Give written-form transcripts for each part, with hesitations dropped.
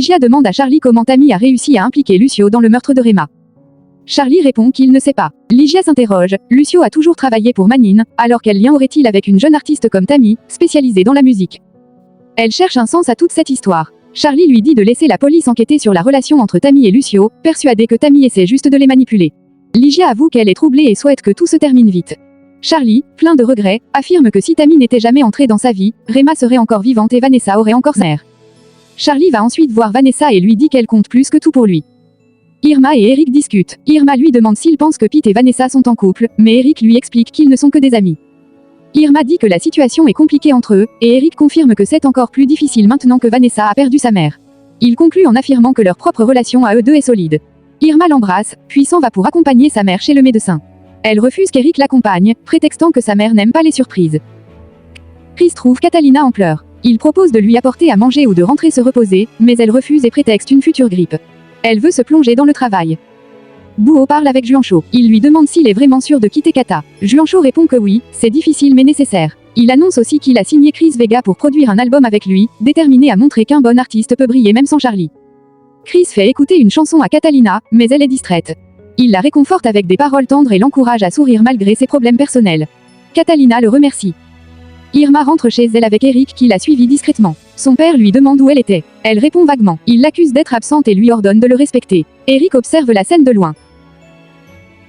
Ligia demande à Charlie comment Tammy a réussi à impliquer Lucio dans le meurtre de Rema. Charlie répond qu'il ne sait pas. Ligia s'interroge, Lucio a toujours travaillé pour Manine, alors quel lien aurait-il avec une jeune artiste comme Tammy, spécialisée dans la musique? Elle cherche un sens à toute cette histoire. Charlie lui dit de laisser la police enquêter sur la relation entre Tammy et Lucio, persuadée que Tammy essaie juste de les manipuler. Ligia avoue qu'elle est troublée et souhaite que tout se termine vite. Charlie, plein de regrets, affirme que si Tammy n'était jamais entrée dans sa vie, Rema serait encore vivante et Vanessa aurait encore sa mère. Charlie va ensuite voir Vanessa et lui dit qu'elle compte plus que tout pour lui. Irma et Eric discutent. Irma lui demande s'il pense que Pete et Vanessa sont en couple, mais Eric lui explique qu'ils ne sont que des amis. Irma dit que la situation est compliquée entre eux, et Eric confirme que c'est encore plus difficile maintenant que Vanessa a perdu sa mère. Il conclut en affirmant que leur propre relation à eux deux est solide. Irma l'embrasse, puis s'en va pour accompagner sa mère chez le médecin. Elle refuse qu'Eric l'accompagne, prétextant que sa mère n'aime pas les surprises. Chris trouve Catalina en pleurs. Il propose de lui apporter à manger ou de rentrer se reposer, mais elle refuse et prétexte une future grippe. Elle veut se plonger dans le travail. Bouho parle avec Juancho. Il lui demande s'il est vraiment sûr de quitter Kata. Juancho répond que oui, c'est difficile mais nécessaire. Il annonce aussi qu'il a signé Chris Vega pour produire un album avec lui, déterminé à montrer qu'un bon artiste peut briller même sans Charlie. Chris fait écouter une chanson à Catalina, mais elle est distraite. Il la réconforte avec des paroles tendres et l'encourage à sourire malgré ses problèmes personnels. Catalina le remercie. Irma rentre chez elle avec Eric qui l'a suivi discrètement. Son père lui demande où elle était. Elle répond vaguement. Il l'accuse d'être absente et lui ordonne de le respecter. Eric observe la scène de loin.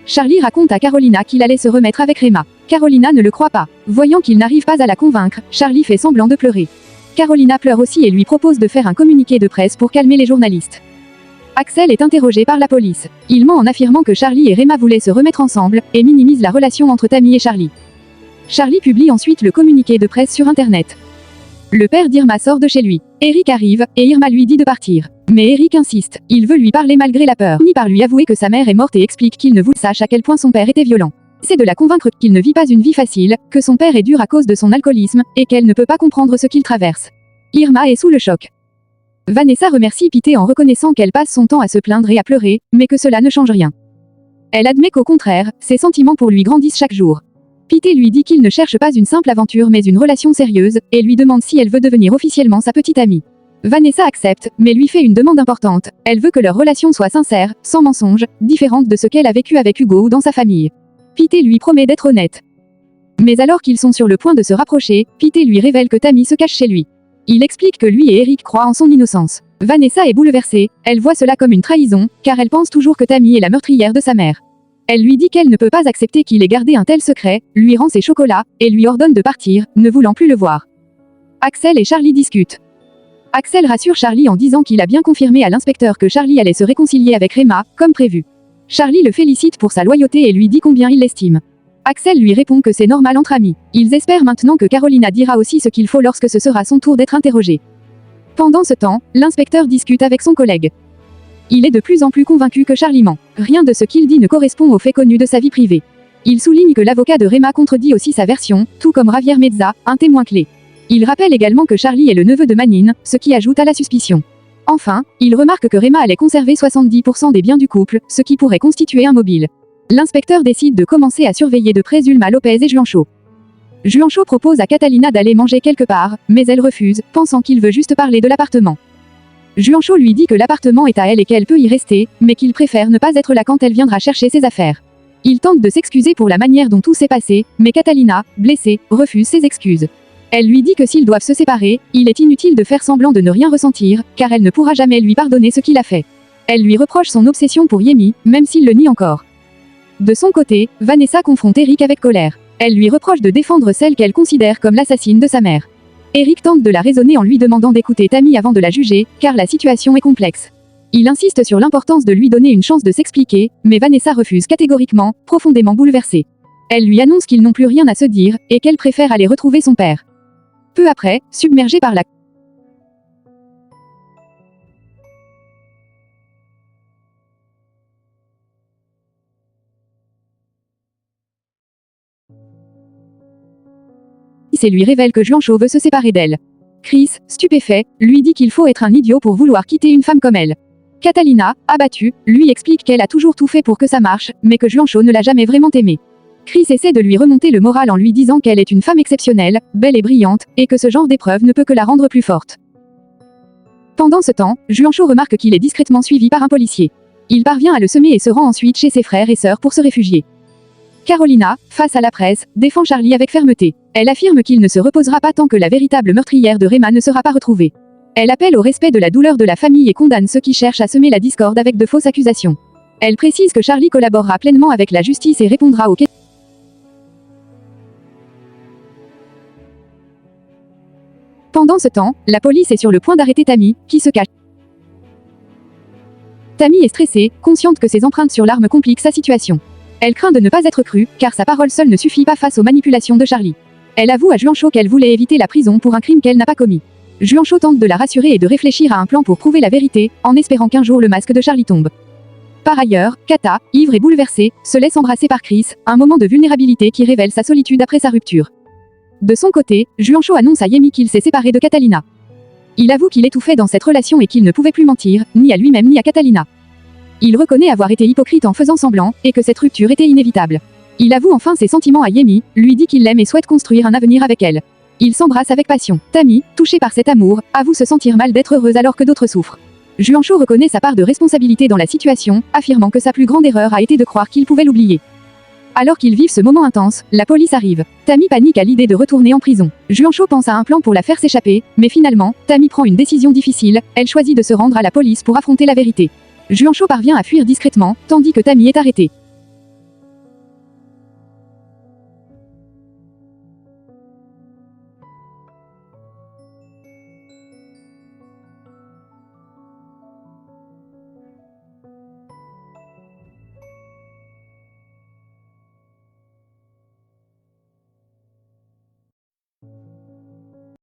Charlie raconte à Carolina qu'il allait se remettre avec Rema. Carolina ne le croit pas. Voyant qu'il n'arrive pas à la convaincre, Charlie fait semblant de pleurer. Carolina pleure aussi et lui propose de faire un communiqué de presse pour calmer les journalistes. Axel est interrogé par la police. Il ment en affirmant que Charlie et Rema voulaient se remettre ensemble, et minimise la relation entre Tammy et Charlie. Charlie publie ensuite le communiqué de presse sur internet. Le père d'Irma sort de chez lui. Eric arrive, et Irma lui dit de partir. Mais Eric insiste, il veut lui parler malgré la peur. Il finit par lui avouer que sa mère est morte et explique qu'il ne sache à quel point son père était violent. C'est de la convaincre qu'il ne vit pas une vie facile, que son père est dur à cause de son alcoolisme, et qu'elle ne peut pas comprendre ce qu'il traverse. Irma est sous le choc. Vanessa remercie Pete en reconnaissant qu'elle passe son temps à se plaindre et à pleurer, mais que cela ne change rien. Elle admet qu'au contraire, ses sentiments pour lui grandissent chaque jour. Pete lui dit qu'il ne cherche pas une simple aventure mais une relation sérieuse, et lui demande si elle veut devenir officiellement sa petite amie. Vanessa accepte, mais lui fait une demande importante. Elle veut que leur relation soit sincère, sans mensonge, différente de ce qu'elle a vécu avec Hugo ou dans sa famille. Pete lui promet d'être honnête. Mais alors qu'ils sont sur le point de se rapprocher, Pete lui révèle que Tammy se cache chez lui. Il explique que lui et Eric croient en son innocence. Vanessa est bouleversée, elle voit cela comme une trahison, car elle pense toujours que Tammy est la meurtrière de sa mère. Elle lui dit qu'elle ne peut pas accepter qu'il ait gardé un tel secret, lui rend ses chocolats, et lui ordonne de partir, ne voulant plus le voir. Axel et Charlie discutent. Axel rassure Charlie en disant qu'il a bien confirmé à l'inspecteur que Charlie allait se réconcilier avec Rema, comme prévu. Charlie le félicite pour sa loyauté et lui dit combien il l'estime. Axel lui répond que c'est normal entre amis. Ils espèrent maintenant que Carolina dira aussi ce qu'il faut lorsque ce sera son tour d'être interrogé. Pendant ce temps, l'inspecteur discute avec son collègue. Il est de plus en plus convaincu que Charlie ment. Rien de ce qu'il dit ne correspond aux faits connus de sa vie privée. Il souligne que l'avocat de Rema contredit aussi sa version, tout comme Javier Meza, un témoin clé. Il rappelle également que Charlie est le neveu de Manine, ce qui ajoute à la suspicion. Enfin, il remarque que Rema allait conserver 70% des biens du couple, ce qui pourrait constituer un mobile. L'inspecteur décide de commencer à surveiller de près Zulma Lopez et Juancho. Juancho propose à Catalina d'aller manger quelque part, mais elle refuse, pensant qu'il veut juste parler de l'appartement. Juancho lui dit que l'appartement est à elle et qu'elle peut y rester, mais qu'il préfère ne pas être là quand elle viendra chercher ses affaires. Il tente de s'excuser pour la manière dont tout s'est passé, mais Catalina, blessée, refuse ses excuses. Elle lui dit que s'ils doivent se séparer, il est inutile de faire semblant de ne rien ressentir, car elle ne pourra jamais lui pardonner ce qu'il a fait. Elle lui reproche son obsession pour Yemi, même s'il le nie encore. De son côté, Vanessa confronte Eric avec colère. Elle lui reproche de défendre celle qu'elle considère comme l'assassine de sa mère. Eric tente de la raisonner en lui demandant d'écouter Tammy avant de la juger, car la situation est complexe. Il insiste sur l'importance de lui donner une chance de s'expliquer, mais Vanessa refuse catégoriquement, profondément bouleversée. Elle lui annonce qu'ils n'ont plus rien à se dire, et qu'elle préfère aller retrouver son père. Peu après, submergée par la et lui révèle que Juancho veut se séparer d'elle. Chris, stupéfait, lui dit qu'il faut être un idiot pour vouloir quitter une femme comme elle. Catalina, abattue, lui explique qu'elle a toujours tout fait pour que ça marche, mais que Juancho ne l'a jamais vraiment aimée. Chris essaie de lui remonter le moral en lui disant qu'elle est une femme exceptionnelle, belle et brillante, et que ce genre d'épreuve ne peut que la rendre plus forte. Pendant ce temps, Juancho remarque qu'il est discrètement suivi par un policier. Il parvient à le semer et se rend ensuite chez ses frères et sœurs pour se réfugier. Carolina, face à la presse, défend Charlie avec fermeté. Elle affirme qu'il ne se reposera pas tant que la véritable meurtrière de Rema ne sera pas retrouvée. Elle appelle au respect de la douleur de la famille et condamne ceux qui cherchent à semer la discorde avec de fausses accusations. Elle précise que Charlie collaborera pleinement avec la justice et répondra aux questions. Pendant ce temps, la police est sur le point d'arrêter Tammy, qui se cache. Tammy est stressée, consciente que ses empreintes sur l'arme compliquent sa situation. Elle craint de ne pas être crue, car sa parole seule ne suffit pas face aux manipulations de Charlie. Elle avoue à Juancho qu'elle voulait éviter la prison pour un crime qu'elle n'a pas commis. Juancho tente de la rassurer et de réfléchir à un plan pour prouver la vérité, en espérant qu'un jour le masque de Charlie tombe. Par ailleurs, Kata, ivre et bouleversée, se laisse embrasser par Chris, un moment de vulnérabilité qui révèle sa solitude après sa rupture. De son côté, Juancho annonce à Yemi qu'il s'est séparé de Catalina. Il avoue qu'il étouffait dans cette relation et qu'il ne pouvait plus mentir, ni à lui-même ni à Catalina. Il reconnaît avoir été hypocrite en faisant semblant, et que cette rupture était inévitable. Il avoue enfin ses sentiments à Yemi, lui dit qu'il l'aime et souhaite construire un avenir avec elle. Ils s'embrassent avec passion. Tammy, touchée par cet amour, avoue se sentir mal d'être heureuse alors que d'autres souffrent. Juancho reconnaît sa part de responsabilité dans la situation, affirmant que sa plus grande erreur a été de croire qu'il pouvait l'oublier. Alors qu'ils vivent ce moment intense, la police arrive. Tammy panique à l'idée de retourner en prison. Juancho pense à un plan pour la faire s'échapper, mais finalement, Tammy prend une décision difficile, elle choisit de se rendre à la police pour affronter la vérité. Juancho parvient à fuir discrètement, tandis que Tammy est arrêtée.